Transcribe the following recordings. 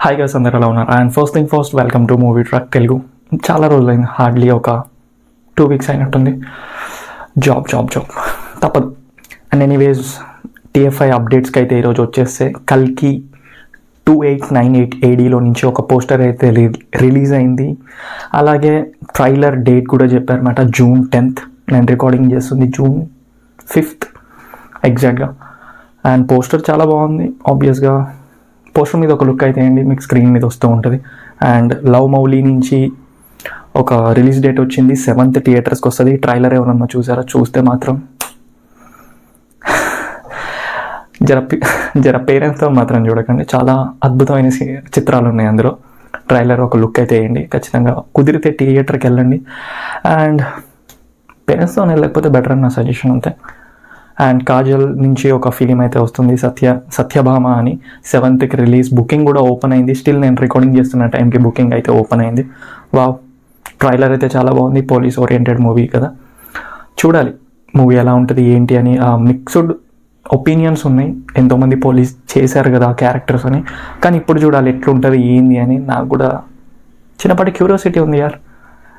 Hi guys, అందరూ ఎలా ఉన్నారు? And first thing first, welcome to movie track Telugu. చాలా రోజులైంది, హార్డ్లీ ఒక 2 weeks అయినట్టుంది. జాబ్ తప్పదు. అండ్ ఎనీవేస్, TFI అప్డేట్స్కి అయితే ఈరోజు వచ్చేస్తే కల్కి 2898 ADలో నుంచి ఒక పోస్టర్ అయితే రిలీజ్ అయింది. అలాగే ట్రైలర్ డేట్ కూడా చెప్పారన్నమాట, June 10th. నేను రికార్డింగ్ చేస్తుంది June 5th ఎగ్జాక్ట్గా. అండ్ పోస్టర్ చాలా బాగుంది. ఆబ్వియస్గా పోస్టర్ మీద ఒక లుక్ అయితే వేయండి, మీకు స్క్రీన్ మీద వస్తూ ఉంటుంది. అండ్ లవ్ మౌలీ నుంచి ఒక రిలీజ్ డేట్ వచ్చింది, 7th థియేటర్స్కి వస్తుంది. ట్రైలర్ ఎవరన్నా చూసారా? చూస్తే మాత్రం జర పేరెంట్స్తో మాత్రం చూడకండి, చాలా అద్భుతమైన చిత్రాలు ఉన్నాయి అందులో. ట్రైలర్ ఒక లుక్ అయితే వేయండి, ఖచ్చితంగా కుదిరితే థియేటర్కి వెళ్ళండి. అండ్ పేరెంట్స్తో వెళ్ళకపోతే బెటర్ అని నా సజెషన్ అంతే. అండ్ కాజల్ నుంచి ఒక ఫిలిం అయితే వస్తుంది, సత్యభామ అని. 7th release. బుకింగ్ కూడా ఓపెన్ అయింది. స్టిల్ నేను రికార్డింగ్ చేస్తున్న టైంకి బుకింగ్ అయితే ఓపెన్ అయింది. వావ్, ట్రైలర్ అయితే చాలా బాగుంది. పోలీస్ ఓరియంటెడ్ మూవీ కదా, చూడాలి మూవీ ఎలా ఉంటుంది ఏంటి అని. మిక్స్డ్ ఒపీనియన్స్ ఉన్నాయి, ఎంతోమంది పోలీస్ చేశారు కదా క్యారెక్టర్స్ అని, కానీ ఇప్పుడు చూడాలి ఎట్లుంటుంది ఏంది అని. నాకు కూడా చిన్నపాటి క్యూరియాసిటీ ఉంది యార్.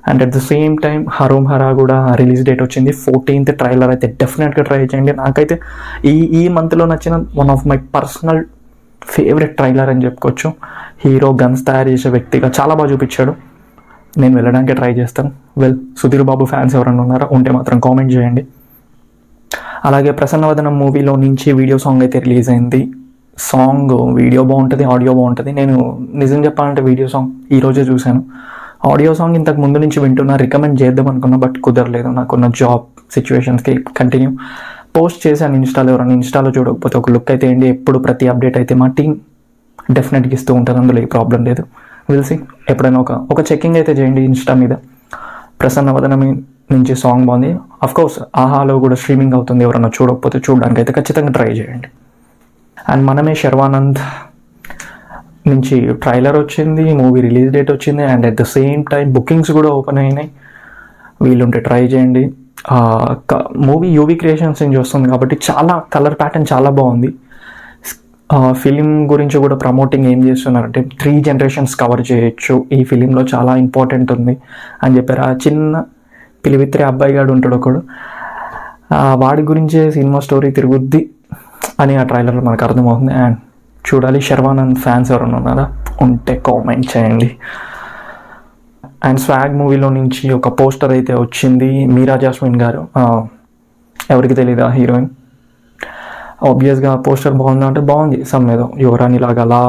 And at the same time Harom Hara కూడా రిలీజ్ డేట్ వచ్చింది, 14th. ట్రైలర్ అయితే డెఫినెట్గా ట్రై చేయండి. నాకైతే ఈ మంత్లో నచ్చిన one of my personal favourite trailer అని చెప్పుకోవచ్చు. హీరో గన్స్ తయారు చేసే వ్యక్తిగా చాలా బాగా చూపించాడు. నేను వెళ్ళడానికి ట్రై చేస్తాను. సుధీర్ బాబు ఫ్యాన్స్ ఎవరైనా ఉన్నారా? ఉంటే మాత్రం కామెంట్ చేయండి. అలాగే ప్రసన్నవదనం మూవీలో నుంచి వీడియో సాంగ్ అయితే రిలీజ్ అయింది. సాంగ్ వీడియో బాగుంటుంది, ఆడియో బాగుంటుంది. నేను నిజం చెప్పాలంటే వీడియో సాంగ్ ఈరోజే చూశాను. ఆడియో సాంగ్ ఇంతకు ముందు నుంచి వింటున్నా, రికమెండ్ చేద్దాం అనుకున్నా, బట్ కుదరలేదు. నాకున్న జాబ్ సిచ్యువేషన్స్కి కంటిన్యూ పోస్ట్ చేశాను ఇన్స్టాలో. ఎవరైనా ఇన్స్టాలో చూడకపోతే ఒక లుక్ అయితే ఏంటి, ఎప్పుడు ప్రతి అప్డేట్ అయితే మా టీం డెఫినెట్గా ఇస్తూ ఉంటుంది, అందులో ఏ ప్రాబ్లం లేదు. విల్సి ఎప్పుడైనా ఒక చెకింగ్ అయితే చేయండి ఇన్స్టా మీద. ప్రసన్నవదనం నుంచి సాంగ్ బాగుంది. అఫ్కోర్స్ ఆహాలో కూడా స్ట్రీమింగ్ అవుతుంది, ఎవరైనా చూడకపోతే చూడడానికి అయితే ఖచ్చితంగా ట్రై చేయండి. అండ్ మనమే శర్వానంద్ నుంచి ట్రైలర్ వచ్చింది, మూవీ రిలీజ్ డేట్ వచ్చింది. And at the same time bookings కూడా ఓపెన్ అయినాయి. వీలుంటే ట్రై చేయండి. మూవీ యూవీ క్రియేషన్స్ నుంచి వస్తుంది కాబట్టి చాలా కలర్ ప్యాటర్న్ చాలా బాగుంది. ఫిలిం గురించి కూడా ప్రమోటింగ్ ఏం చేస్తున్నారంటే 3 generations కవర్ చేయొచ్చు ఈ ఫిలింలో, చాలా ఇంపార్టెంట్ ఉంది అని చెప్పారు. ఆ చిన్న పిలివిత్రే అబ్బాయి గాడు ఉంటాడు ఒకడు, వాడి గురించే సినిమా స్టోరీ తిరుగుద్ది అని ఆ ట్రైలర్లో మనకు అర్థమవుతుంది. అండ్ చూడాలి. శర్వానంద్ ఫ్యాన్స్ ఎవరైనా ఉన్నారా? ఉంటే కామెంట్ చేయండి. అండ్ స్వాగ్ మూవీలో నుంచి ఒక పోస్టర్ అయితే వచ్చింది. మీరా జాస్మిన్ గారు, ఎవరికి తెలీదా హీరోయిన్. ఆబ్వియస్గా పోస్టర్ బాగుందా అంటే బాగుంది, సమ్ ఏదో యువరాణి లాగా అలా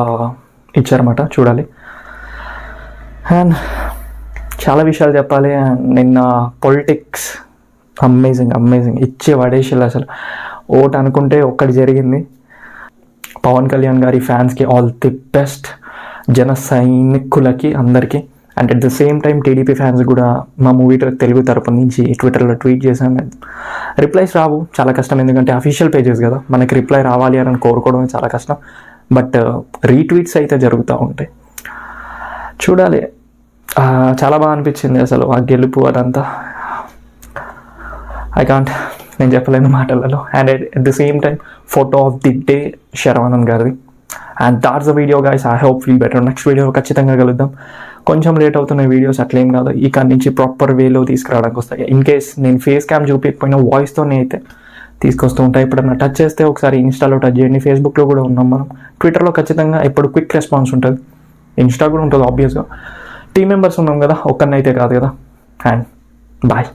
ఇచ్చారన్నమాట. చూడాలి. అండ్ చాలా విషయాలు చెప్పాలి. నిన్న పొలిటిక్స్ అమేజింగ్ ఇచ్చే పడేసిల్లు అసలు. ఓట్ అనుకుంటే ఒక్కటి జరిగింది. పవన్ కళ్యాణ్ గారి ఫ్యాన్స్కి ఆల్ ది బెస్ట్, జన సైనికులకి అందరికీ. And at the same time TDP fans కూడా మా మూవీ ట్రాక్ తెలుగు తరపు నుంచి ట్విట్టర్లో ట్వీట్ చేశాను. రిప్లైస్ రావు, చాలా కష్టం, ఎందుకంటే అఫీషియల్ పేజెస్ కదా, మనకి రిప్లై రావాలి అని కోరుకోవడమే చాలా కష్టం. బట్ రీట్వీట్స్ అయితే జరుగుతూ ఉంటాయి. చూడాలి. చాలా బాగా అనిపించింది అసలు ఆ గెలుపు అదంతా. నేను చెప్పలేను మాటలలో. And at the same time photo of the day Sharwanand గారిది. And that's the video guys. I hope feel better. Next వీడియోలో ఖచ్చితంగా కలుద్దాం. కొంచెం లేట్ అవుతున్న వీడియోస్ అట్లేం కాదు, ఇక్కడ నుంచి ప్రాపర్ వేలో తీసుకురావడానికి వస్తాయి. ఇన్ కేస్ నేను ఫేస్ క్యామ్ చూపించకపోయినా వాయిస్తోనే అయితే తీసుకొస్తూ ఉంటాయి. ఎప్పుడన్నా టచ్ చేస్తే ఒకసారి ఇన్స్టాలో టచ్ చేయండి. ఫేస్బుక్లో కూడా ఉన్నాం మనం. ట్విట్టర్లో ఖచ్చితంగా ఎప్పుడు క్విక్ రెస్పాన్స్ ఉంటుంది. ఇన్స్టా కూడా ఉంటుంది ఆబ్వియస్గా. టీమ్ మెంబర్స్ ఉన్నాం కదా, ఒక్కరినైతే కాదు కదా. And bye.